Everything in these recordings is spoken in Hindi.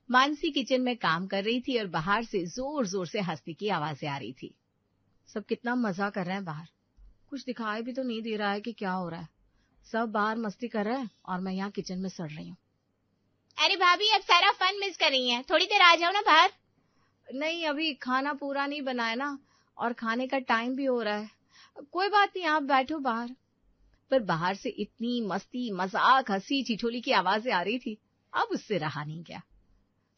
मानसी किचन में काम कर रही थी और बाहर से जोर जोर से हंसने की आवाजें आ रही थी। सब कितना मजा कर रहे हैं बाहर, कुछ दिखाई भी तो नहीं दे रहा है कि क्या हो रहा है। सब बाहर मस्ती कर रहे हैं और मैं यहाँ किचन में सड़ रही हूँ। अरे भाभी, अब सारा फन मिस कर रही हैं, थोड़ी देर आ जाओ ना बाहर। नहीं, अभी खाना पूरा नहीं बना है ना, और खाने का टाइम भी हो रहा है। कोई बात नहीं, आप बैठो बाहर। पर बाहर से इतनी मस्ती, मजाक, हंसी ठिठोली की आवाजें आ रही थी, अब उससे रहा नहीं गया।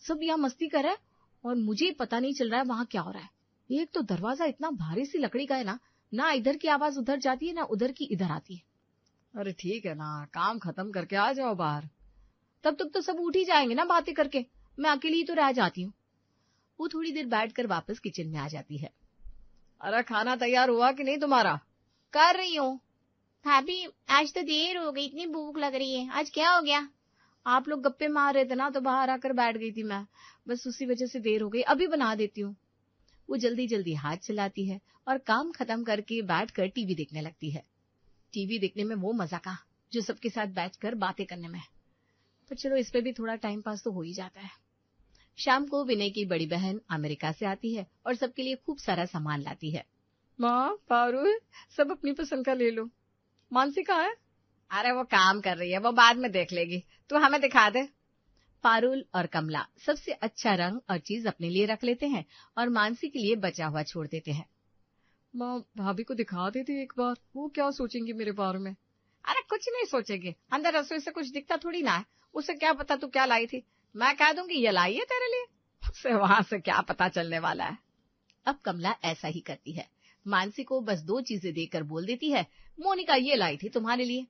सब यहाँ मस्ती कर रहे हैं और मुझे पता नहीं चल रहा है वहां क्या हो रहा है। एक तो दरवाजा इतना भारी सी लकड़ी का है ना इधर की आवाज उधर जाती है ना उधर की इधर आती है। अरे ठीक है ना, काम खत्म करके आ जाओ बाहर, तब तक तो सब उठ ही जाएंगे ना बातें करके, मैं अकेली ही तो रह जाती हूँ। वो थोड़ी देर बैठकर वापस किचन में आ जाती है। अरे खाना तैयार हुआ कि नहीं तुम्हारा? कर रही हूँ। भाभी, आज तो देर हो गई, इतनी भूख लग रही है, आज क्या हो गया? आप लोग गप्पे मार रहे थे ना तो बाहर आकर बैठ गई थी मैं, बस उसी वजह से देर हो गई, अभी बना देती हूँ। वो जल्दी जल्दी हाथ चलाती है और काम खत्म करके बैठकर टीवी देखने लगती है। टीवी देखने में वो मजा का जो सबके साथ बैठकर बातें करने में, पर चलो इस पे भी थोड़ा टाइम पास तो हो ही जाता है। शाम को विनय की बड़ी बहन अमेरिका से आती है और सबके लिए खूब सारा सामान लाती है। माँ, पारुल, सब अपनी पसंद का ले लो। मानसी कहाँ है? अरे वो काम कर रही है, वो बाद में देख लेगी, तू हमें दिखा दे। पारुल और कमला सबसे अच्छा रंग और चीज अपने लिए रख लेते हैं और मानसी के लिए बचा हुआ छोड़ देते हैं। माँ, भाभी को दिखा देती एक बार, वो क्या सोचेंगी मेरे बारे में? अरे कुछ नहीं सोचेगी, अंदर रसोई से कुछ दिखता थोड़ी ना है, उसे क्या पता तू क्या लाई थी। मैं कह दूंगी ये लाई है तेरे लिए, उसे वहां से क्या पता चलने वाला है। अब कमला ऐसा ही करती है, मानसी को बस 2 चीजें देकर बोल देती है, मोनिका ये लाई थी तुम्हारे लिए।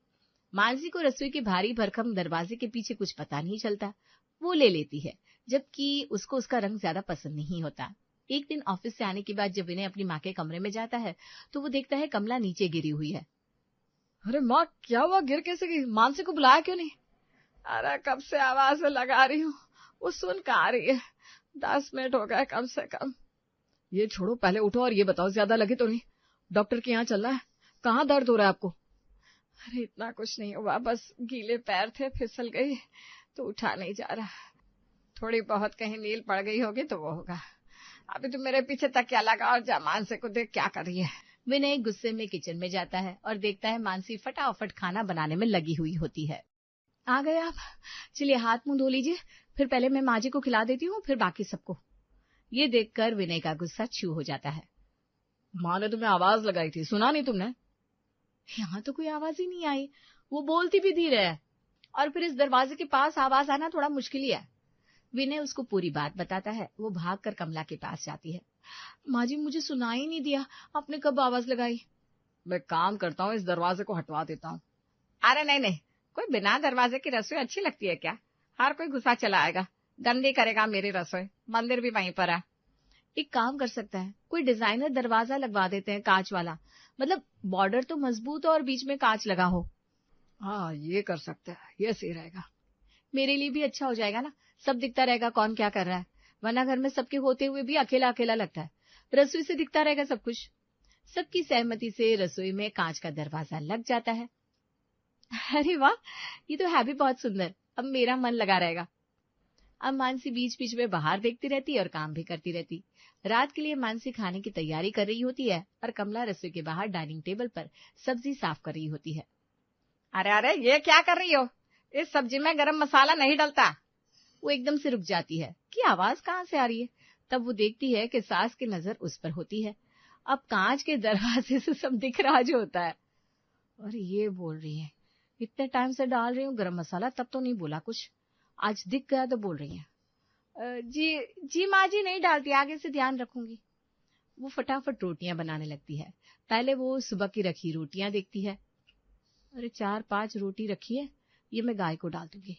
मानसी को रसोई के भारी भरकम दरवाजे के पीछे कुछ पता नहीं चलता, वो ले लेती है, जबकि उसको उसका रंग ज्यादा पसंद नहीं होता। एक दिन ऑफिस से आने के बाद जब विनय अपनी माँ के कमरे में जाता है तो वो देखता है कमला नीचे गिरी हुई है। अरे माँ, क्या हुआ, गिर कैसे गई? मानसी को बुलाया क्यों नहीं? अरे कब से आवाज लगा रही हूँ, वो सुन कहाँ रही है, 10 मिनट हो गए कम से कम। ये छोड़ो, पहले उठो और ये बताओ ज्यादा लगे तो नहीं? डॉक्टर के यहाँ चलना है? कहाँ दर्द हो रहा है आपको? अरे इतना कुछ नहीं हुआ, बस गीले पैर थे, फिसल गई तो उठा नहीं जा रहा। थोड़ी बहुत कहीं नील पड़ गई होगी तो वो होगा। अभी तो मेरे पीछे तकिया लगा और जा मानसी को देख क्या कर रही है। विनय गुस्से में किचन में जाता है और देखता है मानसी फटाफट खाना बनाने में लगी हुई होती है। आ गए आप, चलिए हाथ मुंह धो लीजिए, फिर पहले मैं माँ जी को खिला देती हूँ, फिर बाकी सबको। ये देखकर विनय का गुस्सा छू हो जाता है। माँ ने तुम्हें आवाज लगाई थी, सुना नहीं तुमने? यहाँ तो कोई आवाज ही नहीं आई, वो बोलती भी धीरे है, और फिर इस दरवाजे के पास आवाज आना थोड़ा मुश्किल ही है। विनय उसको पूरी बात बताता है। वो भागकर कमला के पास जाती है। माँ जी, मुझे सुनाई नहीं दिया, आपने कब आवाज लगाई? मैं काम करता हूँ, इस दरवाजे को हटवा देता हूँ। अरे नहीं नहीं, कोई बिना दरवाजे की रसोई अच्छी लगती है क्या? हर कोई घुसा चला आएगा, गंदी करेगा मेरी रसोई, मंदिर भी वहीं पर है। एक काम कर सकता है, कोई डिजाइनर दरवाजा लगवा देते हैं, कांच वाला, मतलब बॉर्डर तो मजबूत हो और बीच में कांच लगा हो। हाँ, ये कर सकते हैं, ये सही रहेगा, मेरे लिए भी अच्छा हो जाएगा ना, सब दिखता रहेगा कौन क्या कर रहा है, वरना घर में सबके होते हुए भी अकेला अकेला लगता है। रसोई से दिखता रहेगा सब कुछ। सबकी सहमति से रसोई में कांच का दरवाजा लग जाता है। अरे वाह, ये तो है भी बहुत सुंदर, अब मेरा मन लगा रहेगा। अब मानसी बीच बीच में बाहर देखती रहती और काम भी करती रहती। रात के लिए मानसी खाने की तैयारी कर रही होती है और कमला रसोई के बाहर डाइनिंग टेबल पर सब्जी साफ कर रही होती है। अरे अरे, ये क्या कर रही हो, इस सब्जी में गरम मसाला नहीं डलता। वो एकदम से रुक जाती है कि आवाज कहाँ से आ रही है। तब वो देखती है कि सास की नजर उस पर होती है। अब कांच के दरवाजे से सब दिख रहा जो होता है। और ये बोल रही है, इतने टाइम से डाल रही हूँ गरम मसाला, तब तो नहीं बोला कुछ, आज दिख गया तो बोल रही है। जी जी माँ जी, नहीं डालती, आगे से ध्यान रखूंगी। वो फटाफट रोटियां बनाने लगती है। पहले वो सुबह की रखी रोटियां देखती है। अरे 4-5 रोटी रखी है, ये मैं गाय को डाल दूंगी।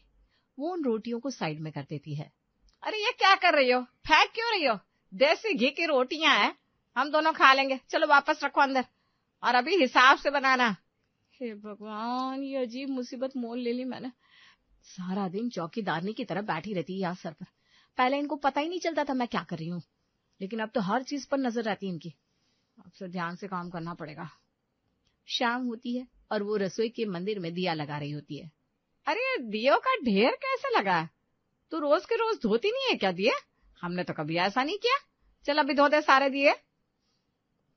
वो उन रोटियों को साइड में कर देती है। अरे ये क्या कर रही हो, फेंक क्यों रही हो? देसी घी की रोटियां हैं, हम दोनों खा लेंगे, चलो वापस रखो अंदर, और अभी हिसाब से बनाना। हे भगवान, ये अजीब मुसीबत मोल ले ली मैंने। सारा दिन चौकीदारनी की तरह बैठी रहती है यहाँ सर पर। पहले इनको पता ही नहीं चलता था मैं क्या कर रही हूँ, लेकिन अब तो हर चीज पर नजर रहती है इनकी। अब से ध्यान से काम करना पड़ेगा। शाम होती है और वो रसोई के मंदिर में दिया लगा रही होती है। अरे दियो का ढेर कैसे लगा है? तू रोज के रोज धोती नहीं है क्या दिए? हमने तो कभी ऐसा नहीं किया। चल अभी धो दे सारे दिए।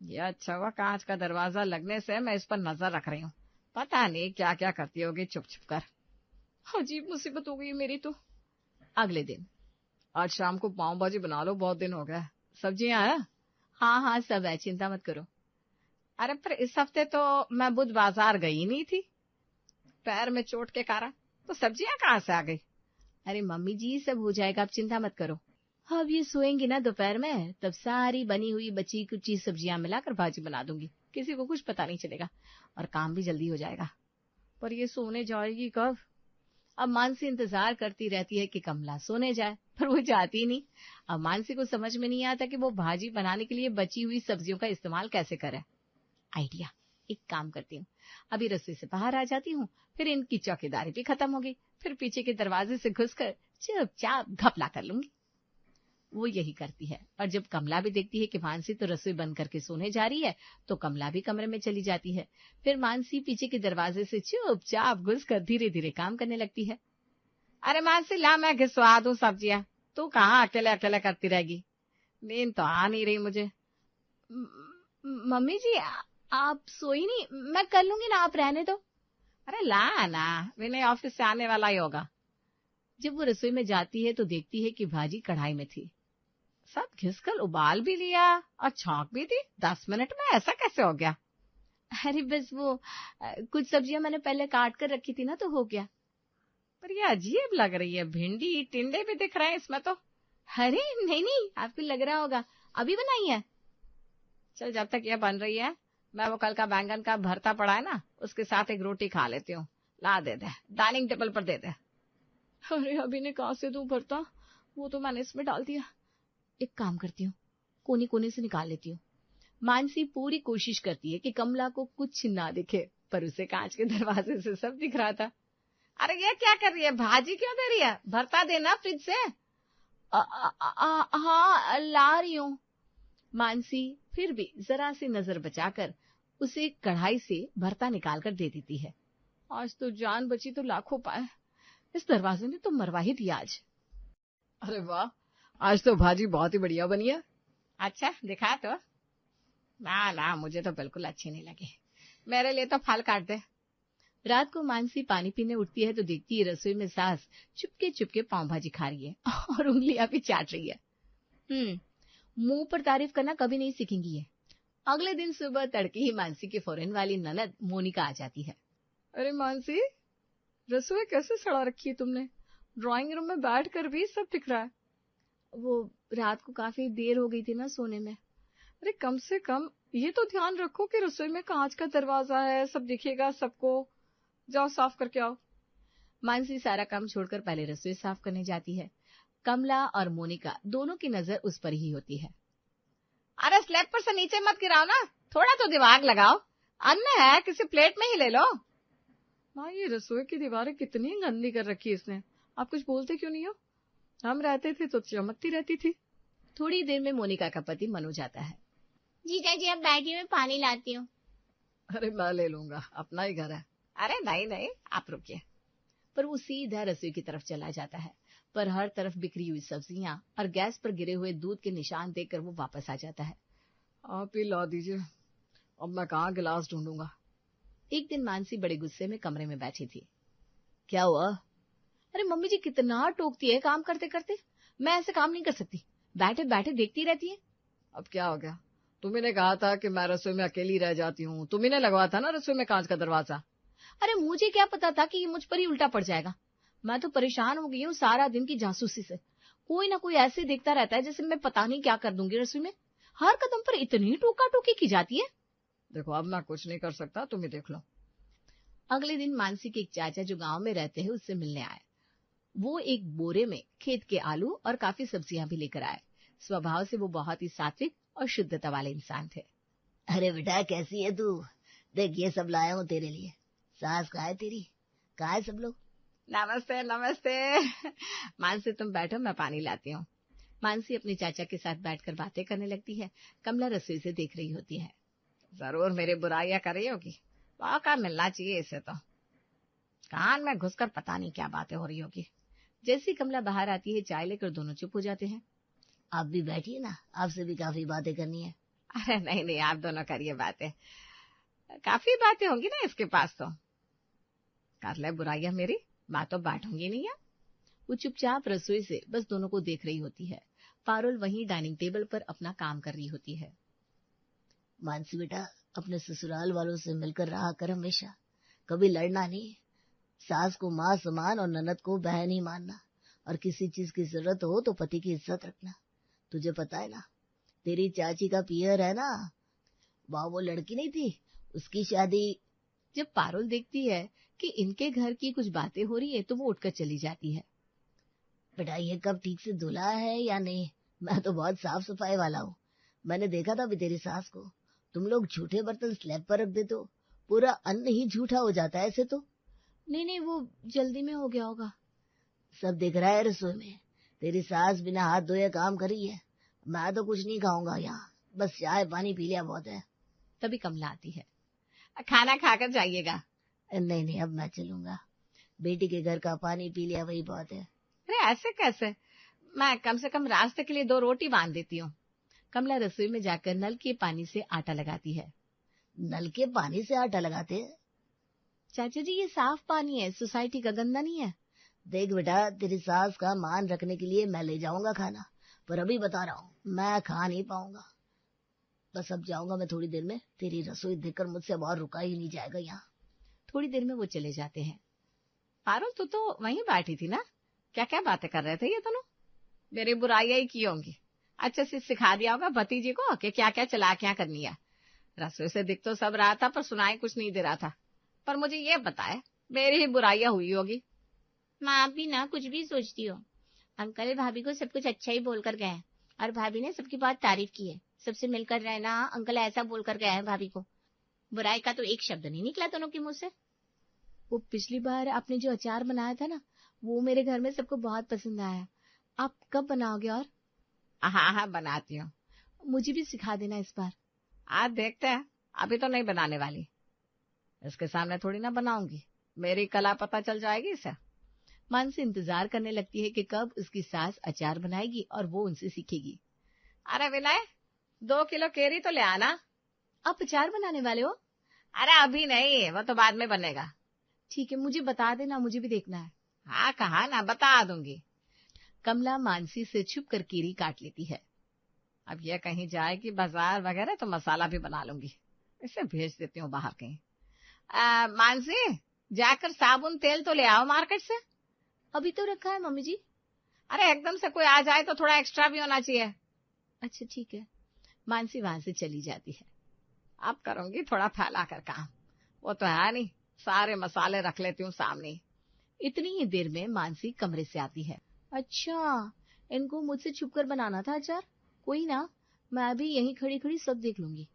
ये अच्छा हुआ कांच का दरवाजा लगने से मैं इस पर नजर रख रही हूँ। पता नहीं क्या क्या करती होगी छुप छुप कर। अजीब मुसीबत हो गई मेरी तो। अगले दिन। आज शाम को पाव भाजी बना लो, बहुत दिन हो गए। सब्जियां है? हाँ हाँ सब है, चिंता मत करो। अरे पर इस हफ्ते तो मैं बुध बाजार गई नहीं थी पैर में चोट के कारण, तो सब्जियां कहाँ से आ गई? अरे मम्मी जी सब हो जाएगा, आप चिंता मत करो। अब ये सोएंगी ना दोपहर में, तब सारी बनी हुई बची कुची सब्जियां मिलाकर भाजी बना दूंगी, किसी को कुछ पता नहीं चलेगा और काम भी जल्दी हो जाएगा। पर ये सोने जाएगी कब? अब मानसी इंतजार करती रहती है कि कमला सोने जाए, पर वो जाती नहीं। अब मानसी को समझ में नहीं आता कि वो भाजी बनाने के लिए बची हुई सब्जियों का इस्तेमाल कैसे करे। आइडिया, एक काम करती हूँ, अभी रस्सी से बाहर आ जाती हूँ, फिर इनकी चौकीदारी भी खत्म होगी, फिर पीछे के दरवाजे से घुसकर चुपचाप घपला कर लूंगी। वो यही करती है और जब कमला भी देखती है कि मानसी तो रसोई बंद करके सोने जा रही है, तो कमला भी कमरे में चली जाती है। फिर मानसी पीछे के दरवाजे से चुपचाप घुसकर धीरे धीरे काम करने लगती है। अरे मानसी ला मैं घिसवा दूं सब्जियां, तू कहाँ अकेले अकेले करती रहेगी? नींद तो आ नहीं रही मुझे। मम्मी जी आप सोई नहीं, मैं कर लूंगी ना, आप रहने दो। अरे ला ना, विनय ऑफिस से आने वाला ही होगा। जब वो रसोई में जाती है तो देखती है कि भाजी कढ़ाई में थी। सब घिसकर उबाल भी लिया और छौंक भी दी 10 मिनट में, ऐसा कैसे हो गया? अरे बस वो कुछ सब्जियां मैंने पहले काट कर रखी थी ना, तो हो गया। पर ये अजीब लग रही है, भिंडी टिंडे भी दिख रहे हैं इसमें तो। अरे नहीं नहीं, आपको लग रहा होगा, अभी बनाई है। चल जब तक ये बन रही है मैं वो कल का बैंगन का भरता पड़ा है ना, उसके साथ एक रोटी खा लेती हूँ। ला दे दे, डाइनिंग टेबल पर दे दे। अरे अभी ने कहा से दूं भरता, वो तो मैंने इसमें डाल दिया। एक काम करती हूँ, कोने कोने से निकाल लेती हूँ। मानसी पूरी कोशिश करती है कि कमला को कुछ ना दिखे, पर उसे कांच के दरवाजे से सब दिख रहा था। अरे ये क्या कर रही है, भाजी क्यों दे रही है? भरता देना फ्रिज से। हाँ ला रही हूँ। मानसी फिर भी जरा सी नजर बचाकर उसे कढ़ाई से भरता निकाल कर दे देती है। आज तो जान बची तो लाखों पाए, इस दरवाजे ने तो मरवा ही दिया आज। अरे वाह, आज तो भाजी बहुत ही बढ़िया बनी है। अच्छा दिखा तो। ना ना, मुझे तो बिल्कुल अच्छी नहीं लगी, मेरे लिए तो फल काट दे। रात को मानसी पानी पीने उठती है तो देखती है रसोई में सास चुपके चुपके पाव भाजी खा रही है और उंगलियां भी चाट रही है। मुंह पर तारीफ करना कभी नहीं सीखेंगी ये। अगले दिन सुबह तड़के ही मानसी की फॉरेन वाली ननद मोनिका आ जाती है। अरे मानसी, रसोई कैसे सड़ा रखी है तुमने? ड्राइंग रूम में बैठ कर भी सब दिख रहा है। वो रात को काफी देर हो गई थी ना सोने में। अरे कम से कम ये तो ध्यान रखो कि रसोई में कांच का दरवाजा है, सब दिखेगा सबको। जाओ साफ करके आओ। मानसी सारा काम छोड़कर पहले रसोई साफ करने जाती है। कमला और मोनिका दोनों की नजर उस पर ही होती है। अरे स्लैब पर से नीचे मत गिराओ ना, थोड़ा तो दिमाग लगाओ। अन्न है, किसी प्लेट में ही ले लो। माँ ये रसोई की दीवारें कितनी गंदी कर रखी है इसने, आप कुछ बोलते क्यों नहीं हो? हम रहते थे तो चमकती रहती थी। थोड़ी देर में मोनिका का पति मनु जाता है। जीजा जी, अब बैठिए, मैं पानी लाती हूँ। अरे मैं ले लूंगा, अपना ही घर है। अरे नहीं नहीं, आप रुकिए। पर वो सीधा रसोई की तरफ चला जाता है, पर हर तरफ बिखरी हुई सब्जियां और गैस पर गिरे हुए दूध के निशान देखकर वो वापस आ जाता है। आप ही ला दीजिए, अब मैं कहाँ गिलास ढूंढूंगा। एक दिन मानसी बड़े गुस्से में कमरे में बैठी थी। क्या हुआ? अरे मम्मी जी कितना टोकती है काम करते करते, मैं ऐसे काम नहीं कर सकती, बैठे बैठे देखती रहती है। अब क्या हो गया? तुम्ही ने कहा था कि मैं रसोई में अकेली रह जाती हूँ, तुम्ही ने लगवाया था ना रसोई में कांच का दरवाजा। अरे मुझे क्या पता था कि ये मुझ पर ही उल्टा पड़ जाएगा। मैं तो परेशान हो गई हूँ सारा दिन की जासूसी से। कोई ना कोई ऐसे देखता रहता है जैसे मैं पता नहीं क्या कर दूंगी रसोई में। हर कदम पर इतनी टोका टोकी की जाती है। देखो अब मैं कुछ नहीं कर सकता, तुम ही देख लो। अगले दिन मानसी के एक चाचा जो गांव में रहते हैं उससे मिलने आए। वो एक बोरे में खेत के आलू और काफी सब्जियां भी लेकर आए। स्वभाव से वो बहुत ही सात्विक और शुद्धता वाले इंसान थे। अरे बेटा कैसी है तू? देख ये सब लाया हूँ तेरे लिए। सास कहाँ है तेरी? कहाँ है सब लोग? नमस्ते नमस्ते। मानसी तुम बैठो, मैं पानी लाती हूँ। मानसी अपने चाचा के साथ बैठकर बातें करने लगती है। कमला रसोई से देख रही होती है। जरूर मेरी बुराइयां कर रही होगी, मौका मिलना चाहिए इसे तो। कान में घुसकर पता नहीं क्या बातें हो रही होगी। जैसे कमला बाहर आती है चाय लेकर दोनों चुप हो जाते हैं। आप भी बैठिए ना, आपसे भी काफी बातें करनी है। अरे नहीं नहीं, आप दोनों करिए बातें, काफी बातें होंगी ना इसके पास तो। कर ले बुराइयां मेरी, मैं तो बैठूंगी नहीं है। वो चुपचाप रसोई से बस दोनों को देख रही होती है। पारुल वहीं डाइनिंग टेबल पर अपना काम कर रही होती है। मानसी बेटा, अपने ससुराल वालों से मिलकर रहा कर हमेशा, कभी लड़ना नहीं। सास को माँ समान और ननद को बहन ही मानना, और किसी चीज की जरूरत हो तो पति की इज्जत रखना। तुझे पता है ना, तेरी चाची का पियर है ना, वो लड़की नहीं थी, उसकी शादी। जब पारुल देखती है कि इनके घर की कुछ बातें हो रही है तो वो उठकर चली जाती है। बेटा, ये कब ठीक से धुला है या नहीं? मैं तो बहुत साफ सफाई वाला हूँ। मैंने देखा था अभी तेरी सास को। तुम लोग झूठे बर्तन स्लैब पर रख देते हो, पूरा अन्न ही झूठा हो जाता है ऐसे तो। नहीं, वो जल्दी में हो गया होगा। सब दिख रहा है रसोई में, तेरी सास बिना हाथ धोए काम कर रही है। मैं तो कुछ नहीं खाऊंगा यहाँ, बस चाय पानी पी लिया बहुत है। तभी कमला आती है। खाना खाकर जाइएगा। नहीं नहीं, अब मैं चलूंगा, बेटी के घर का पानी पी लिया वही बहुत है। अरे ऐसे कैसे, मैं कम से कम रास्ते के लिए 2 रोटी बांध देती हूँ। कमला रसोई में जाकर नल के पानी से आटा लगाती है। नल के पानी से आटा लगाते हैं? चाचा जी, ये साफ पानी है, सोसाइटी का, गंदा नहीं है। देख बेटा, तेरी सास का मान रखने के लिए मैं ले जाऊंगा खाना, पर अभी बता रहा हूँ मैं खा नहीं पाऊंगा। बस अब जाऊंगा मैं थोड़ी देर में, तेरी रसोई देखकर मुझसे अब और रुका ही नहीं जाएगा यहाँ। थोड़ी देर में वो चले जाते हैं। पारुल, तू तो वहीं बैठी थी ना, क्या क्या बातें कर रहे थे ये दोनों? मेरी बुराइयां ही की होंगी। अच्छे से सिखा दिया होगा भतीजी को कि क्या क्या चालाकियां करनी है। रसोई से दिख तो सब रहा था पर सुनाई कुछ नहीं दे रहा था। पर मुझे ये बताए, मेरी ही बुराइयां हुई होगी। माँ भी ना कुछ भी सोचती हो। अंकल भाभी को सब कुछ अच्छा ही बोलकर गए हैं, और भाभी ने सबकी बहुत तारीफ की है। सबसे मिलकर रहना, अंकल ऐसा बोलकर गए हैं भाभी को। बुराई का तो एक शब्द नहीं निकला दोनों के मुंह से। वो पिछली बार आपने जो अचार बनाया था ना, वो मेरे घर में सबको बहुत पसंद आया। आप कब बनाओगे? और हाँ बनाती हूँ। मुझे भी सिखा देना इस बार। आज देखते हैं, अभी तो नहीं बनाने वाली, इसके सामने थोड़ी ना बनाऊंगी, मेरी कला पता चल जाएगी इसे। मानसी इंतजार करने लगती है कि कब उसकी सास अचार बनाएगी और वो उनसे सीखेगी। अरे विनय, 2 किलो केरी तो ले आना। आप अचार बनाने वाले हो? अरे अभी नहीं, वो तो बाद में बनेगा। ठीक है, मुझे बता देना, मुझे भी देखना है। हाँ कहा ना, बता दूंगी। कमला मानसी से छुप कर केरी काट लेती है। अब ये कहीं जाएगी बाजार वगैरह तो मसाला भी बना लूंगी, इसे भेज देती हूँ बाहर कहीं। मानसी, जाकर साबुन तेल तो ले आओ मार्केट से। अभी तो रखा है मम्मी जी। अरे एकदम से कोई आ जाए तो थोड़ा एक्स्ट्रा भी होना चाहिए। अच्छा ठीक है। मानसी वहां से चली जाती है। अब करूंगी थोड़ा फैला कर काम, वो तो है नहीं, सारे मसाले रख लेती हूँ सामने। इतनी ही देर में मानसी कमरे से आती है। अच्छा, इनको मुझसे छुपकर बनाना था अचार। कोई ना, मैं भी यहीं खड़ी खड़ी सब देख लूंगी।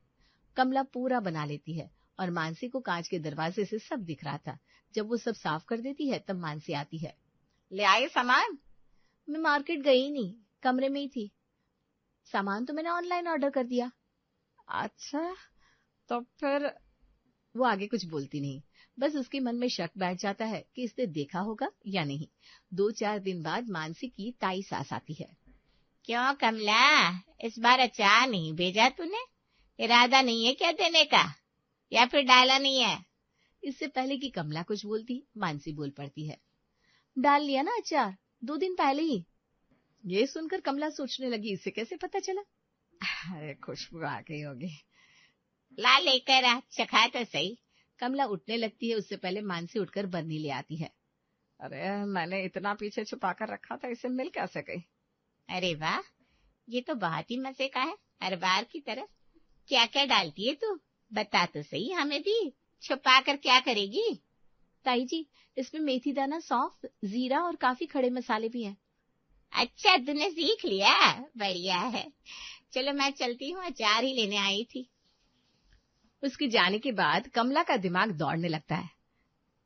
कमला पूरा बना लेती है और मानसी को कांच के दरवाजे से सब दिख रहा था। जब वो सब साफ कर देती है तब मानसी आती है। ले आई सामान? मैं मार्केट गई नहीं, कमरे में ही थी। सामान तो मैंने ऑनलाइन ऑर्डर कर दिया। अच्छा, तो फिर? वो आगे कुछ बोलती नहीं, बस उसके मन में शक बैठ जाता है कि इसने देखा होगा या नहीं। 2-4 दिन बाद मानसी की ताई सास आती है। क्यों कमला, इस बार अचार नहीं भेजा तूने? इरादा नहीं है क्या देने का, या फिर डाला नहीं है? इससे पहले कि कमला कुछ बोलती, मानसी बोल पड़ती है। डाल लिया ना अचार, 2 दिन पहले ही। ये सुनकर कमला सोचने लगी, इसे कैसे पता चला? अरे खुशबू आ गई होगी। ला लेकर आ, चखा तो सही। कमला उठने लगती है, उससे पहले मानसी उठकर बर्नी ले आती है। अरे मैंने इतना पीछे छुपा कर रखा था, इसे मिल कैसे गई? अरे वाह, ये तो बहुत ही मजे का है, हर बार की तरह। क्या क्या डालती है तू, बता तो सही हमें भी, छुपा कर क्या करेगी? ताई जी, इसमें मेथी दाना, सौंफ, जीरा और काफी खड़े मसाले भी हैं। अच्छा, तूने सीख लिया, बढ़िया है। चलो मैं चलती हूँ, अचार ही लेने आई थी। उसके जाने के बाद कमला का दिमाग दौड़ने लगता है।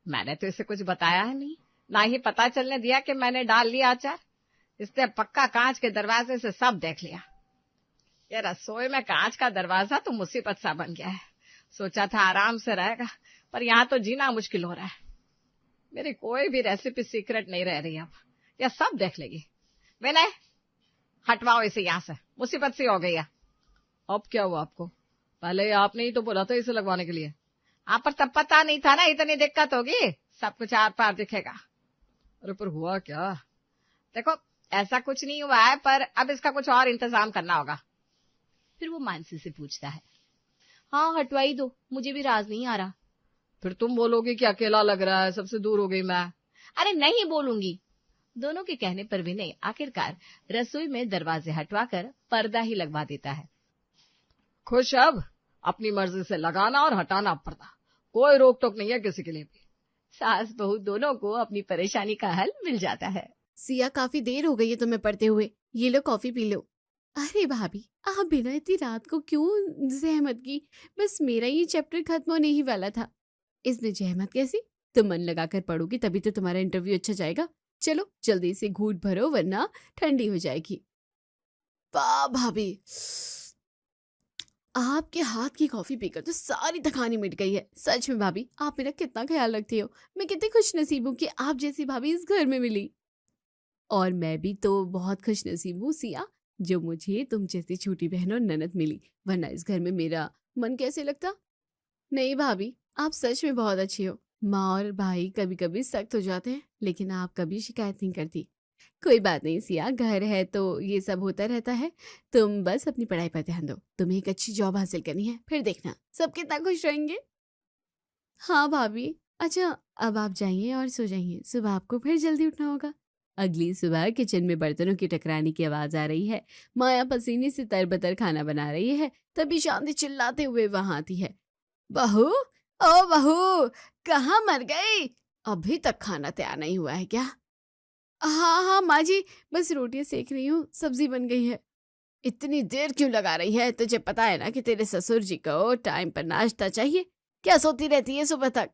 मैंने तो इसे कुछ बताया है नहीं, ना ही पता चलने दिया कि मैंने डाल लिया अचार। इसने पक्का कांच के दरवाजे से सब देख लिया। ये रसोई में कांच का दरवाजा तो मुसीबत सा बन गया है। सोचा था आराम से रहेगा, पर यहाँ तो जीना मुश्किल हो रहा है। मेरी कोई भी रेसिपी सीक्रेट नहीं रह रही अब। या सब देख लेगी। विनय, हटवाओ इसे यहाँ से, मुसीबत सी हो गई है। अब क्या हुआ आपको? पहले आपने ही तो बोला था इसे लगवाने के लिए। आप पर तब पता नहीं था ना इतनी दिक्कत होगी, सब कुछ आर पार दिखेगा। अरे पर हुआ क्या? देखो, ऐसा कुछ नहीं हुआ है, पर अब इसका कुछ और इंतजाम करना होगा। फिर वो मानसी से पूछता है, हाँ हटवाई दो, मुझे भी राज नहीं आ रहा। फिर तुम बोलोगे कि अकेला लग रहा है, सबसे दूर हो गई मैं। अरे नहीं बोलूंगी। दोनों के कहने पर विनय आखिरकार रसोई में दरवाजे हटवाकर पर्दा ही लगवा देता है। खुश अब? अपनी मर्जी से लगाना और हटाना पर्दा, कोई रोक टोक नहीं है किसी के लिए भी। सास बहू दोनों को अपनी परेशानी का हल मिल जाता है। सिया, काफी देर हो गई है तुम्हें पढ़ते हुए, ये लो कॉफी पी लो। अरे भाभी, आप बिना इतनी रात को क्यों जहमत की? बस मेरा ये चैप्टर खत्म होने ही वाला था। इसमें जहमत कैसी? तुम मन लगाकर पढ़ोगे तभी तो तुम्हारा इंटरव्यू अच्छा जाएगा। चलो जल्दी से घूंट भरो वरना ठंडी हो जाएगी। वाह भाभी, आपके हाथ की कॉफी पीकर तो सारी थकानी मिट गई है। सच में भाभी, आप मेरा कितना ख्याल रखती हो। मैं कितनी खुश नसीब हूँ कि आप जैसी भाभी इस घर में मिली। और मैं भी तो बहुत खुश नसीब हूँ सिया, जो मुझे तुम जैसी छोटी बहन और ननद मिली, वरना इस घर में मेरा मन कैसे लगता। नहीं भाभी, आप सच में बहुत अच्छी हो। माँ और भाई कभी कभी सख्त हो जाते हैं, लेकिन आप कभी शिकायत नहीं करती। कोई बात नहीं सिया, घर है तो ये सब होता रहता है। तुम बस अपनी पढ़ाई पर ध्यान दो। तुम्हें एक अच्छी जॉब हासिल करनी है, फिर देखना सब कितना खुश रहेंगे। हाँ भाभी। अच्छा, अब आप जाइए और सो जाइए, सुबह आपको फिर जल्दी उठना होगा। अगली सुबह किचन में बर्तनों की टकराने की आवाज आ रही है। माया पसीने से तरबतर खाना बना रही है, तभी शांति चिल्लाते हुए वहां आती है। बहू, ओ बहू, कहाँ मर गई? अभी तक खाना तैयार नहीं हुआ है क्या? हाँ हाँ माँ जी, बस रोटियां सेक रही हूँ, सब्जी बन गई है। इतनी देर क्यों लगा रही है? तुझे पता है ना कि तेरे ससुर जी को टाइम पर नाश्ता चाहिए। क्या सोती रहती है सुबह तक?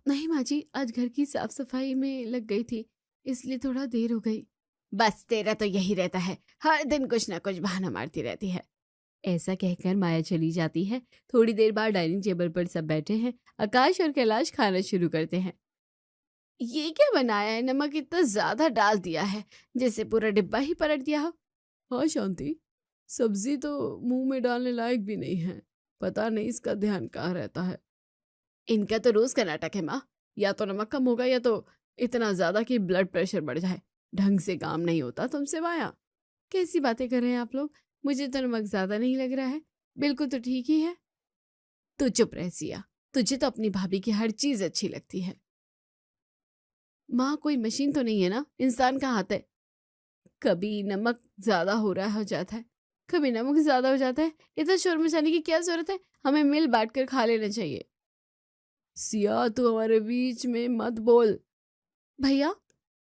नहीं माँ जी, आज घर की साफ सफाई में लग गई थी, इसलिए थोड़ा देर हो गई। बस तेरा तो यही रहता है, हर दिन कुछ ना कुछ बहाना मारती रहती है। ऐसा कहकर माया चली जाती है। थोड़ी देर बाद डाइनिंग टेबल पर सब बैठे हैं। आकाश और कैलाश खाना शुरू करते हैं। ये क्या बनाया है? नमक इतना ज्यादा डाल दिया है, जैसे पूरा डिब्बा ही पलट दिया हो। हाँ शांति, सब्जी तो मुंह में डालने लायक भी नहीं है, पता नहीं इसका ध्यान कहाँ रहता है। इनका तो रोज का नाटक है माँ, या तो नमक कम होगा या तो इतना ज्यादा कि ब्लड प्रेशर बढ़ जाए। ढंग से काम नहीं होता तुमसे माया। कैसी बातें कर रहे हैं आप लोग? मुझे तो नमक ज्यादा नहीं लग रहा है, बिल्कुल तो ठीक ही है। तू चुप रह सिया, तुझे तो अपनी भाभी की हर चीज अच्छी लगती है। माँ, कोई मशीन तो नहीं है ना, इंसान का हाथ है। कभी नमक ज्यादा हो जाता है, कभी नमक ज्यादा हो जाता है। इतना शोर मचाने की क्या जरूरत है? हमें मिल बांट कर खा लेना चाहिए। सिया, तू हमारे बीच में मत बोल। भैया,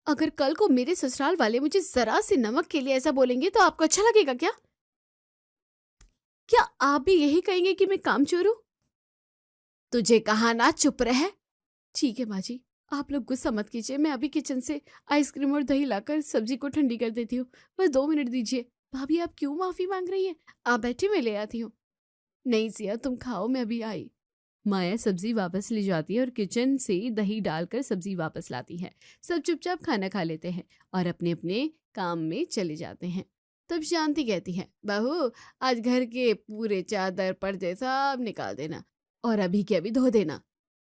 अगर कल को मेरे ससुराल वाले मुझे जरा से नमक के लिए ऐसा बोलेंगे तो आपको अच्छा लगेगा क्या? क्या आप भी यही कहेंगे कि मैं कामचोर हूं? तुझे कहा ना चुप रह। ठीक है माँ जी, आप लोग गुस्सा मत कीजिए, मैं अभी किचन से आइसक्रीम और दही लाकर सब्जी को ठंडी कर देती हूँ, बस 2 मिनट दीजिए। भाभी, आप क्यों माफी मांग रही हैं? आप बैठे, मैं ले आती हूँ। नहीं सिया, तुम खाओ, मैं अभी आई। माया सब्जी वापस ले जाती है और किचन से दही डालकर सब्जी वापस लाती है। सब चुपचाप खाना खा लेते हैं और अपने अपने काम में चले जाते हैं। तब शांति कहती है, बहू, आज घर के पूरे चादर पर्दे सब निकाल देना और अभी के अभी धो देना।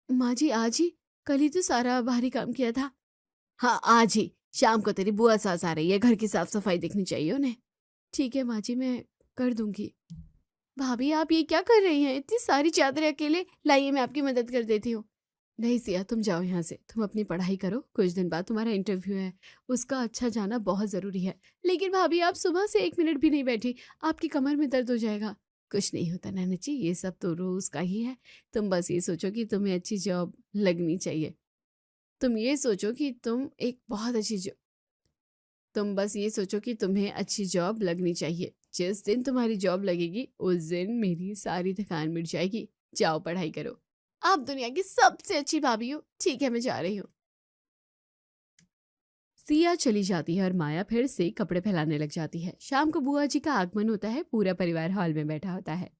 माँ जी, आज ही? कल ही तो सारा बाहरी काम किया था। हाँ आज ही, शाम को तेरी बुआ सास आ रही है, घर की साफ सफाई देखनी चाहिए उन्हें। ठीक है माँ जी, मैं कर दूंगी। भाभी, आप ये क्या कर रही हैं? इतनी सारी चादरें अकेले? लाइए, मैं आपकी मदद कर देती हूँ। नहीं सिया, तुम जाओ यहाँ से, तुम अपनी पढ़ाई करो, कुछ दिन बाद तुम्हारा इंटरव्यू है, उसका अच्छा जाना बहुत जरूरी है। लेकिन भाभी, आप सुबह से 1 मिनट भी नहीं बैठी, आपकी कमर में दर्द हो जाएगा। कुछ नहीं होता नैना जी, ये सब तो रोज का ही है। तुम बस ये सोचो कि तुम्हें अच्छी जॉब लगनी चाहिए। तुम ये सोचो कि तुम एक बहुत अच्छी जॉब तुम बस ये सोचो कि तुम्हें अच्छी जॉब लगनी चाहिए। जिस दिन तुम्हारी जॉब लगेगी उस दिन मेरी सारी थकान मिट जाएगी। जाओ पढ़ाई करो, आप दुनिया की सबसे अच्छी भाभी हो। ठीक है, मैं जा रही हूँ। सिया चली जाती है और माया फिर से कपड़े फैलाने लग जाती है। शाम को बुआ जी का आगमन होता है। पूरा परिवार हॉल में बैठा होता है।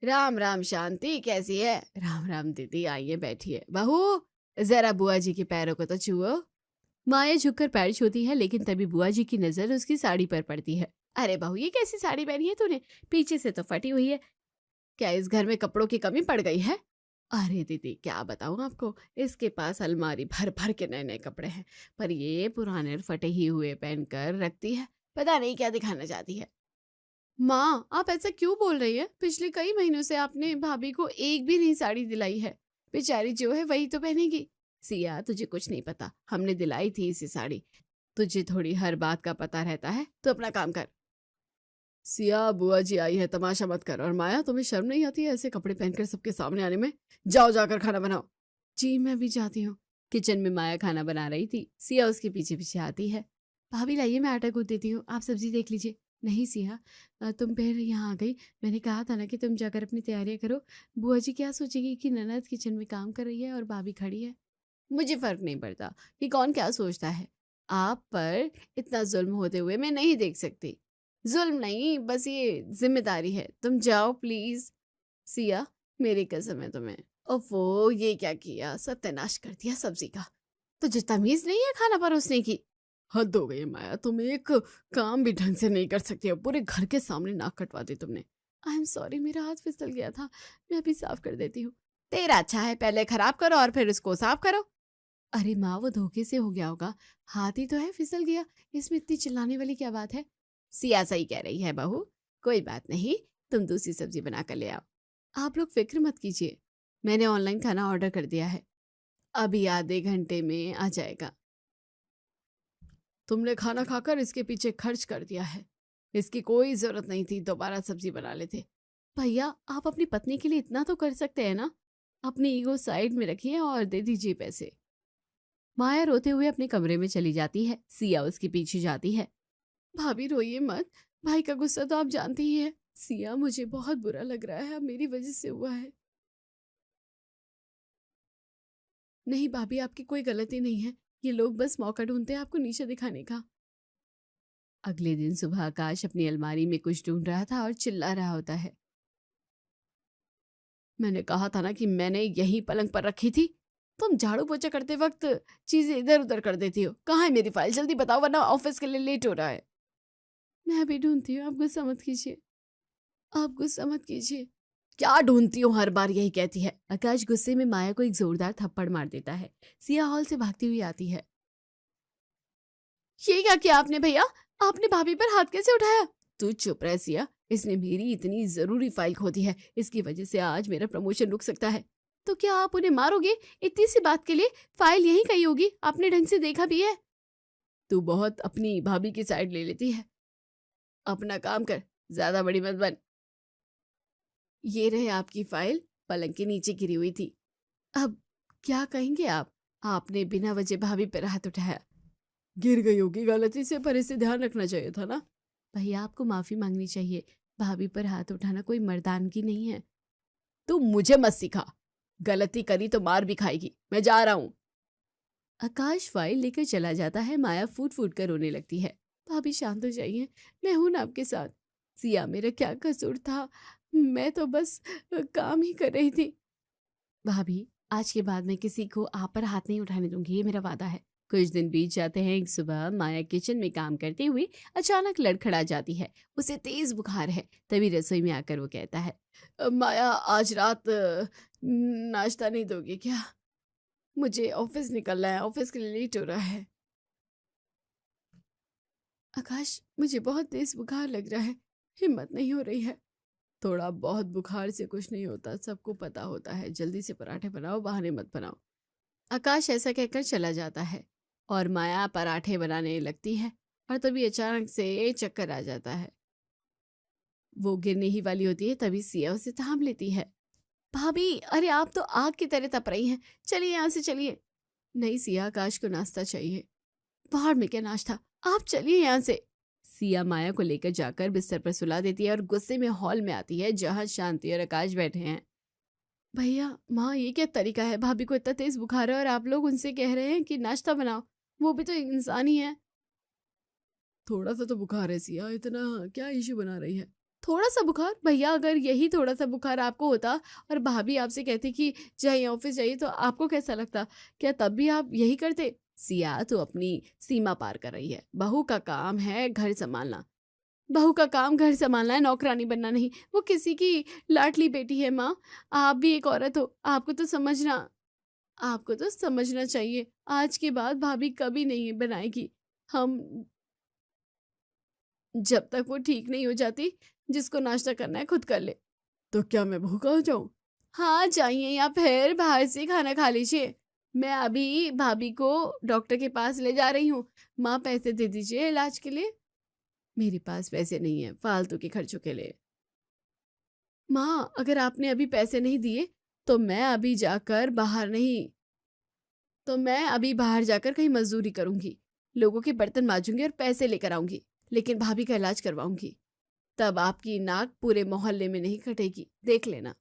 राम राम शांति, कैसी है? राम राम दीदी, आइए बैठिए। बहू, जरा बुआ जी के पैरों को तो छुओ। माया झुककर पैर छूती है, लेकिन तभी बुआ जी की नजर उसकी साड़ी पर पड़ती है। अरे बहू, ये कैसी साड़ी पहनी है तूने? पीछे से तो फटी हुई है। क्या इस घर में कपड़ों की कमी पड़ गई है? अरे दीदी, क्या बताऊं आपको, इसके पास अलमारी भर भर के नए नए कपड़े हैं, पर ये पुराने और फटे ही हुए पहनकर रखती है। पता नहीं क्या दिखाना चाहती है। माँ, आप ऐसा क्यों बोल रही है? पिछले कई महीनों से आपने भाभी को एक भी नहीं साड़ी दिलाई है। बेचारी जो है वही तो पहनेगी। सिया, तुझे कुछ नहीं पता, हमने दिलाई थी इसे साड़ी। तुझे थोड़ी हर बात का पता रहता है, तो अपना काम कर। सिया, बुआ जी आई है, तमाशा मत कर। और माया, तुम्हें शर्म नहीं आती है ऐसे कपड़े पहनकर सबके सामने आने में? जाओ, जाकर खाना बनाओ। जी, मैं भी जाती हूँ। किचन में माया खाना बना रही थी। सिया उसके पीछे पीछे आती है। भाभी लाइए, मैं आटा गूंथ देती हूँ, आप सब्जी देख लीजिए। नहीं सिया, तुम फिर यहाँ आ गई। मैंने कहा था ना कि तुम जाकर अपनी तैयारियां करो। बुआ जी क्या सोचेगी कि ननद किचन में काम कर रही है और भाभी खड़ी है। मुझे फर्क नहीं पड़ता कि कौन क्या सोचता है। आप पर इतना जुल्म होते हुए मैं नहीं देख सकती। जुल्म नहीं, बस ये जिम्मेदारी है। तुम जाओ प्लीज। सिया, मेरी कसम है तुम्हें। ओफो, ये क्या किया, सत्यानाश कर दिया सब्जी का। तुझे तमीज नहीं है खाना परोसने की? हद हो गई है माया, तुम एक काम भी ढंग से नहीं कर सकती हो। पूरे घर के सामने नाक कटवा दी तुमने। आई एम सॉरी, मेरा हाथ फिसल गया था, मैं अभी साफ कर देती हूँ। तेरा अच्छा है, पहले खराब करो और फिर उसको साफ करो। अरे माँ, वो धोखे से हो गया होगा, हाथ ही तो है, फिसल गया। इसमें इतनी चिल्लाने वाली क्या बात है? सिया सही कह रही है बहू, कोई बात नहीं, तुम दूसरी सब्जी बना कर ले आओ। आप लोग फिक्र मत कीजिए, मैंने ऑनलाइन खाना ऑर्डर कर दिया है, अभी आधे घंटे में आ जाएगा। तुमने खाना खाकर इसके पीछे खर्च कर दिया है, इसकी कोई जरूरत नहीं थी दोबारा सब्जी बना लेते। भैया, आप अपनी पत्नी के लिए इतना तो कर सकते हैं ना? अपनी ईगो साइड में रखिए और दे दीजिए पैसे। माया रोते हुए अपने कमरे में चली जाती है। सिया उसके पीछे जाती है। भाभी रोइए मत, भाई का गुस्सा तो आप जानती ही है। सिया, मुझे बहुत बुरा लग रहा है, अब मेरी वजह से हुआ है। नहीं भाभी, आपकी कोई गलती नहीं है, ये लोग बस मौका ढूंढते हैं आपको नीचे दिखाने का। अगले दिन सुबह आकाश अपनी अलमारी में कुछ ढूंढ रहा था और चिल्ला रहा होता है। मैंने कहा था ना कि मैंने यही पलंग पर रखी थी। तुम झाड़ू पोछा करते वक्त चीजें इधर उधर कर देती हो। कहाँ है मेरी फाइल? जल्दी बताओ, वरना ऑफिस के लिए लेट हो रहा है। मैं अभी ढूंढती हूँ, आप गुस्सा मत कीजिए, आप गुस्सा मत कीजिए। क्या ढूंढती हो, हर बार यही कहती है। आकाश गुस्से में माया को एक जोरदार थप्पड़ मार देता है। सिया हॉल से भागती हुई आती है। ये क्या किया आपने भैया? आपने भाभी पर हाथ कैसे उठाया? तू चुप रह सिया, इसने मेरी इतनी जरूरी फाइल खो दी है, इसकी वजह से आज मेरा प्रमोशन रुक सकता है। तो क्या आप उन्हें मारोगे इतनी सी बात के लिए? फाइल यहीं कहीं होगी, आपने ढंग से देखा भी है। तू बहुत अपनी भाभी की साइड ले लेती है, अपना काम कर, ज्यादा बड़ी मत बन। ये रहे आपकी फाइल, पलंग के नीचे गिरी हुई थी। अब क्या कहेंगे आप? आपने बिना वजह भाभी पर हाथ उठाया। गिर गई होगी गलती से, पर इसे ध्यान रखना चाहिए था ना। भैया, आपको माफी मांगनी चाहिए, भाभी पर हाथ उठाना कोई मर्दानगी नहीं है। तू मुझे मत सिखा, गलती करी तो मार भी खाएगी। मैं जा रहा हूँ। आकाश फाइल लेकर चला जाता है। माया फूट फूट कर रोने लगती है। भाभी शांत हो जाइए, मैं हूं ना आपके साथ। सिया, मेरा क्या कसूर था, मैं तो बस काम ही कर रही थी। भाभी, आज के बाद मैं किसी को आप पर हाथ नहीं उठाने दूंगी, ये मेरा वादा है। कुछ दिन बीत जाते हैं। एक सुबह माया किचन में काम करते हुए अचानक लड़खड़ा जाती है। उसे तेज बुखार है। तभी रसोई में आकर वो कहता है, माया, आज रात नाश्ता नहीं दोगी क्या? मुझे ऑफिस निकलना है, ऑफिस के लिए लेट हो रहा है। आकाश, मुझे बहुत तेज बुखार लग रहा है, हिम्मत नहीं हो रही है। थोड़ा बहुत बुखार से कुछ नहीं होता, सबको पता होता है। जल्दी से पराठे बनाओ, बहाने मत बनाओ। आकाश ऐसा कहकर चला जाता है और माया पराठे बनाने लगती है। और तभी अचानक से चक्कर आ जाता है। वो गिरने ही वाली होती है, तभी सिया उसे थाम लेती है। भाभी, अरे आप तो आग की तरह तप रही हैं, चलिए यहाँ से चलिए। नहीं सिया, आकाश को नाश्ता चाहिए। बाहर में क्या नाश्ता, आप चलिए यहाँ से। सिया माया को लेकर जाकर बिस्तर पर सुला देती है और गुस्से में हॉल में आती है, जहाँ शांति और आकाश बैठे हैं। भैया, माँ, ये क्या तरीका है? भाभी को इतना तेज बुखार है और आप लोग उनसे कह रहे हैं कि नाश्ता बनाओ। वो भी तो एक इंसान ही है। थोड़ा सा तो बुखार है सिया, इतना क्या इश्यू बना रही है? थोड़ा सा बुखार? भैया, अगर यही थोड़ा सा बुखार आपको होता और भाभी आपसे कहती कि जाइए ऑफिस जाइए, तो आपको कैसा लगता? क्या तब भी आप यही करते? सिया तो अपनी सीमा पार कर रही है। बहू का काम है घर संभालना, बहू का काम घर संभालना है, नौकरानी बनना नहीं। वो किसी की लाडली बेटी है। माँ, आप भी एक औरत हो, आपको तो समझना चाहिए। आज के बाद भाभी कभी नहीं बनाएगी। हम जब तक वो ठीक नहीं हो जाती, जिसको नाश्ता करना है खुद कर ले। तो क्या मैं भूखा हो जाऊं? हाँ जाइए, या फिर बाहर से खाना खा लीजिए। मैं अभी भाभी को डॉक्टर के पास ले जा रही हूँ। माँ, पैसे दे दीजिए इलाज के लिए। मेरे पास पैसे नहीं है फालतू के खर्चों के लिए। माँ, अगर आपने अभी पैसे नहीं दिए तो मैं अभी बाहर जाकर कहीं मजदूरी करूंगी, लोगों के बर्तन मांजूंगी और पैसे लेकर आऊंगी, लेकिन भाभी का इलाज करवाऊंगी। तब आपकी नाक पूरे मोहल्ले में नहीं कटेगी, देख लेना।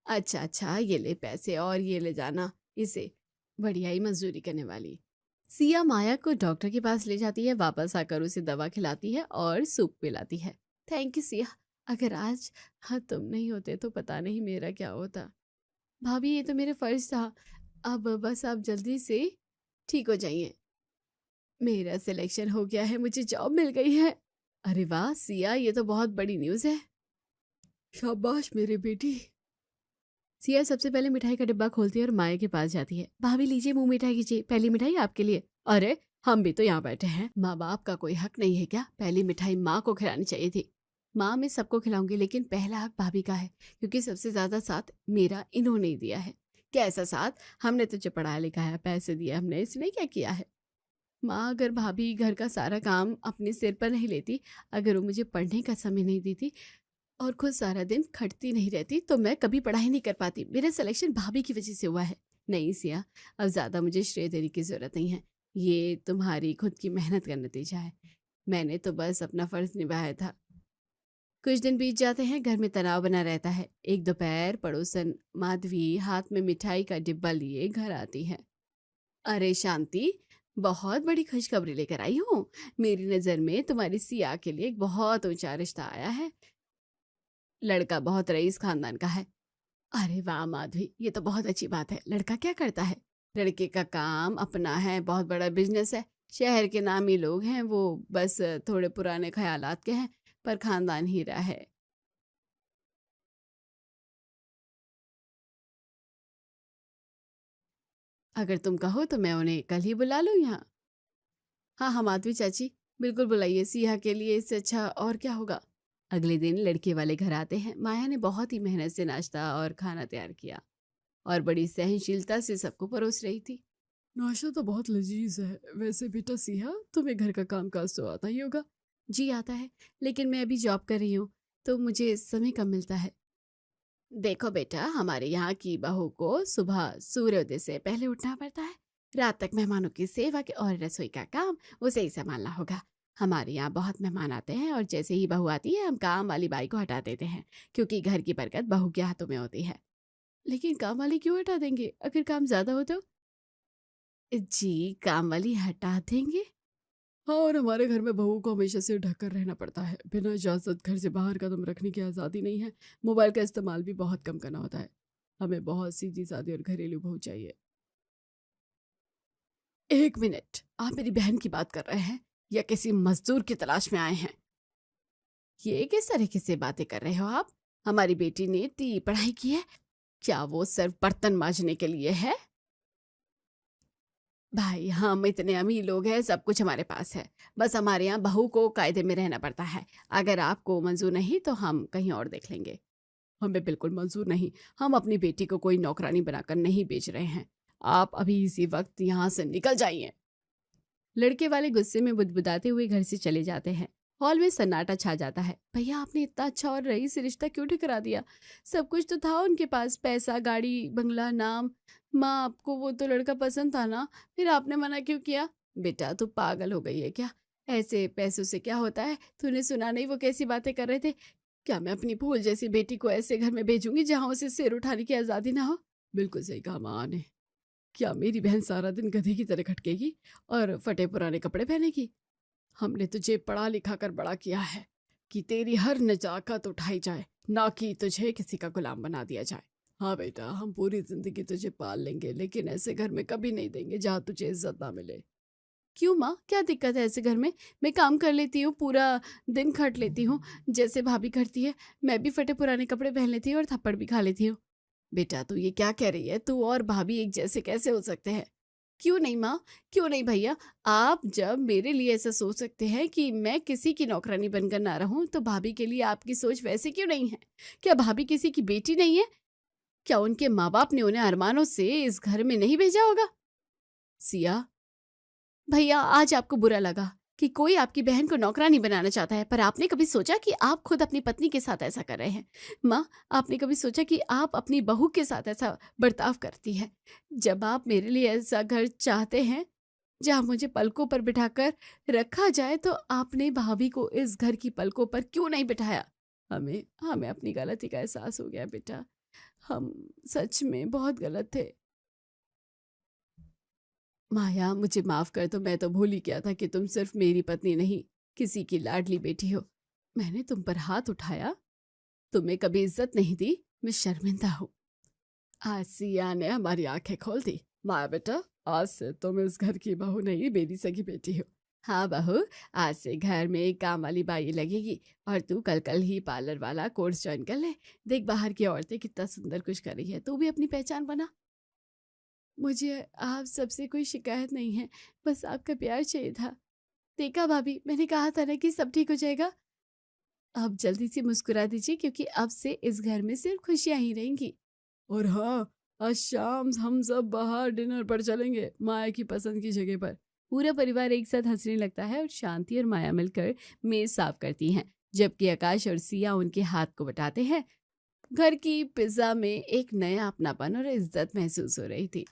अच्छा, ये ले पैसे और ये ले जाना इसे, बढ़िया ही मजदूरी करने वाली। सिया माया को डॉक्टर के पास ले जाती है, वापस आकर उसे दवा खिलाती है और सूप पिलाती है। थैंक यू सिया, अगर आज तुम नहीं होते तो पता नहीं मेरा क्या होता। भाभी, ये तो मेरा फर्ज था। अब बस आप जल्दी से ठीक हो जाइए। मेरा सिलेक्शन हो गया है, मुझे जॉब मिल गई है। अरे वाह सिया, ये तो बहुत बड़ी न्यूज़ है। शाबाश मेरे बेटी। सिया सबसे पहले मिठाई का डिब्बा खोलती है और माया के पास जाती है। भाभी लीजिए, मुंह मीठा कीजिए, पहली मिठाई आपके लिए। अरे, हम भी तो यहाँ बैठे हैं, माँ बाप का कोई हक नहीं है क्या? पहली मिठाई माँ को खिलानी चाहिए थी। माँ, मैं सबको खिलाऊंगी, लेकिन पहला हक भाभी का है, क्योंकि सबसे ज्यादा साथ मेरा इन्होंने ही दिया है। कैसा साथ? हमने तुझे पढ़ाया लिखा है, पैसे दिए हमने, इसने क्या किया है? माँ, अगर भाभी घर का सारा काम अपने सिर पर नहीं लेती, अगर वो मुझे पढ़ने का समय नहीं देती और खुद सारा दिन खटती नहीं रहती, तो मैं कभी पढ़ाई नहीं कर पाती। मेरा सिलेक्शन भाभी की वजह से हुआ है। नहीं सिया, अब ज्यादा मुझे श्रेय देने की जरूरत नहीं है। ये तुम्हारी खुद की मेहनत का नतीजा है। मैंने तो बस अपना फर्ज निभाया था। कुछ दिन बीत जाते हैं, घर में तनाव बना रहता है। एक दोपहर पड़ोसन माधवी हाथ में मिठाई का डिब्बा लिए घर आती है। अरे शांति, बहुत बड़ी खुशखबरी लेकर आई हूँ। मेरी नजर में तुम्हारी सिया के लिए एक बहुत ऊंचा रिश्ता आया है। लड़का बहुत रईस खानदान का है। अरे वाह माधवी, ये तो बहुत अच्छी बात है। लड़का क्या करता है? लड़के का काम अपना है, बहुत बड़ा बिजनेस है। शहर के नामी लोग हैं, वो बस थोड़े पुराने ख्यालात के हैं, पर खानदान हीरा है। अगर तुम कहो तो मैं उन्हें कल ही बुला लूं यहाँ। हाँ माधवी चाची, बिल्कुल बुलाइए। सिया के लिए इससे अच्छा और क्या होगा। अगले दिन लड़के वाले घर आते हैं। माया ने बहुत ही मेहनत से नाश्ता और खाना तैयार किया और बड़ी सहनशीलता से सबको परोस रही थी। नाश्ता तो बहुत लजीज है। वैसे बेटा सिया, तुम्हें घर का कामकाज तो आता ही होगा। जी आता है, लेकिन मैं अभी जॉब कर रही हूँ तो मुझे समय कम मिलता है। देखो बेटा, हमारे यहाँ की बहू को सुबह सूर्योदय से पहले उठना पड़ता है। रात तक मेहमानों की सेवा और रसोई का काम उसे ही संभालना होगा। हमारे यहाँ बहुत मेहमान आते हैं और जैसे ही बहू आती है हम काम वाली बाई को हटा देते हैं, क्योंकि घर की बरकत बहू के हाथों में होती है। लेकिन काम वाली क्यों हटा देंगे? अगर काम ज्यादा हो तो? जी, काम वाली हटा देंगे। हाँ, और हमारे घर में बहू को हमेशा से ढककर रहना पड़ता है। बिना इजाजत घर से बाहर कदम रखने की आज़ादी नहीं है। मोबाइल का इस्तेमाल भी बहुत कम करना होता है। हमें बहुत सीधी सादी और घरेलू बहू चाहिए। एक मिनट, आप मेरी बहन की बात कर रहे हैं या किसी मजदूर की तलाश में आए हैं? ये किस तरीके से बातें कर रहे हो आप? हमारी बेटी ने इतनी पढ़ाई की है, क्या वो सिर्फ बर्तन मांजने के लिए है? भाई, हम इतने अमीर लोग हैं, सब कुछ हमारे पास है। बस हमारे यहाँ बहू को कायदे में रहना पड़ता है। अगर आपको मंजूर नहीं तो हम कहीं और देख लेंगे। हमें बिल्कुल मंजूर नहीं। हम अपनी बेटी को कोई नौकरानी बनाकर नहीं बेच रहे हैं। आप अभी इसी वक्त यहाँ से निकल जाइए। लड़के वाले गुस्से में बुदबुदाते हुए घर से चले जाते हैं। हॉल में सन्नाटा छा जाता है। भैया, आपने इतना अच्छा और रईस रिश्ता क्यों ठुकरा दिया? सब कुछ तो था उनके पास, पैसा, गाड़ी, बंगला, नाम। माँ, आपको वो तो लड़का पसंद था ना, फिर आपने मना क्यों किया? बेटा, तू पागल हो गई है क्या? ऐसे पैसों से क्या होता है? तूने सुना नहीं वो कैसी बातें कर रहे थे? क्या मैं अपनी फूल जैसी बेटी को ऐसे घर में भेजूंगी जहाँ उसे सिर उठाने की आजादी ना हो? बिल्कुल सही कहा माँ ने। क्या मेरी बहन सारा दिन गधी की तरह खटकेगी और फटे पुराने कपड़े पहनेगी? हमने तुझे पढ़ा लिखा कर बड़ा किया है कि तेरी हर नजाकत उठाई जाए, ना कि तुझे किसी का गुलाम बना दिया जाए। हाँ बेटा, हम पूरी जिंदगी तुझे पाल लेंगे, लेकिन ऐसे घर में कभी नहीं देंगे जहाँ तुझे इज्जत ना मिले। क्यों माँ, क्या दिक्कत है ऐसे घर में? मैं काम कर लेती हूँ, पूरा दिन खट लेती हूँ जैसे भाभी करती है। मैं भी फटे पुराने कपड़े पहन लेती हूँ और थप्पड़ भी खा लेती हूँ। बेटा तू ये क्या कह रही है? तू और भाभी एक जैसे कैसे हो सकते हैं? क्यों नहीं माँ, क्यों नहीं भैया? आप जब मेरे लिए ऐसा सोच सकते हैं कि मैं किसी की नौकरानी बनकर ना रहूं, तो भाभी के लिए आपकी सोच वैसे क्यों नहीं है? क्या भाभी किसी की बेटी नहीं है? क्या उनके माँ बाप ने उन्हें अरमानों से इस घर में नहीं भेजा होगा? सिया भैया, आज आपको बुरा लगा कि कोई आपकी बहन को नौकरानी बनाना चाहता है, पर आपने कभी सोचा कि आप खुद अपनी पत्नी के साथ ऐसा कर रहे हैं? माँ, आपने कभी सोचा कि आप अपनी बहू के साथ ऐसा बर्ताव करती हैं? जब आप मेरे लिए ऐसा घर चाहते हैं जहाँ मुझे पलकों पर बिठाकर रखा जाए, तो आपने भाभी को इस घर की पलकों पर क्यों नहीं बिठाया? हमें हमें अपनी गलती का एहसास हो गया बेटा। हम सच में बहुत गलत थे। माया, मुझे माफ कर दो, मैं तो भूल ही गया था कि तुम सिर्फ मेरी पत्नी नहीं, किसी की लाडली बेटी हो। मैंने तुम पर हाथ उठाया, तुम्हें कभी इज्जत नहीं दी, मैं शर्मिंदा हूँ। आज सिया ने हमारी आंखें खोल दी। माया बेटा, आज से तुम इस घर की बहू नहीं, मेरी सगी बेटी हो। हाँ बहू, आज से घर में एक काम वाली बाई लगेगी, और तू कल कल ही पार्लर वाला कोर्स ज्वाइन कर ले। देख बाहर की औरतें कितना सुंदर कुछ कर रही है, तू भी अपनी पहचान बना। मुझे आप सबसे कोई शिकायत नहीं है, बस आपका प्यार चाहिए था। देखा भाभी, मैंने कहा था ना कि सब ठीक हो जाएगा। अब जल्दी से मुस्कुरा दीजिए, क्योंकि अब से इस घर में सिर्फ खुशियां ही रहेंगी। और हाँ, आज शाम हम सब बाहर डिनर पर चलेंगे, माया की पसंद की जगह पर। पूरा परिवार एक साथ हंसने लगता है और शांति और माया मिलकर मेज साफ करती हैं, जबकि आकाश और सिया उनके हाथ को बटाते हैं। घर की पिज्जा में एक नया अपनापन और इज्जत महसूस हो रही थी।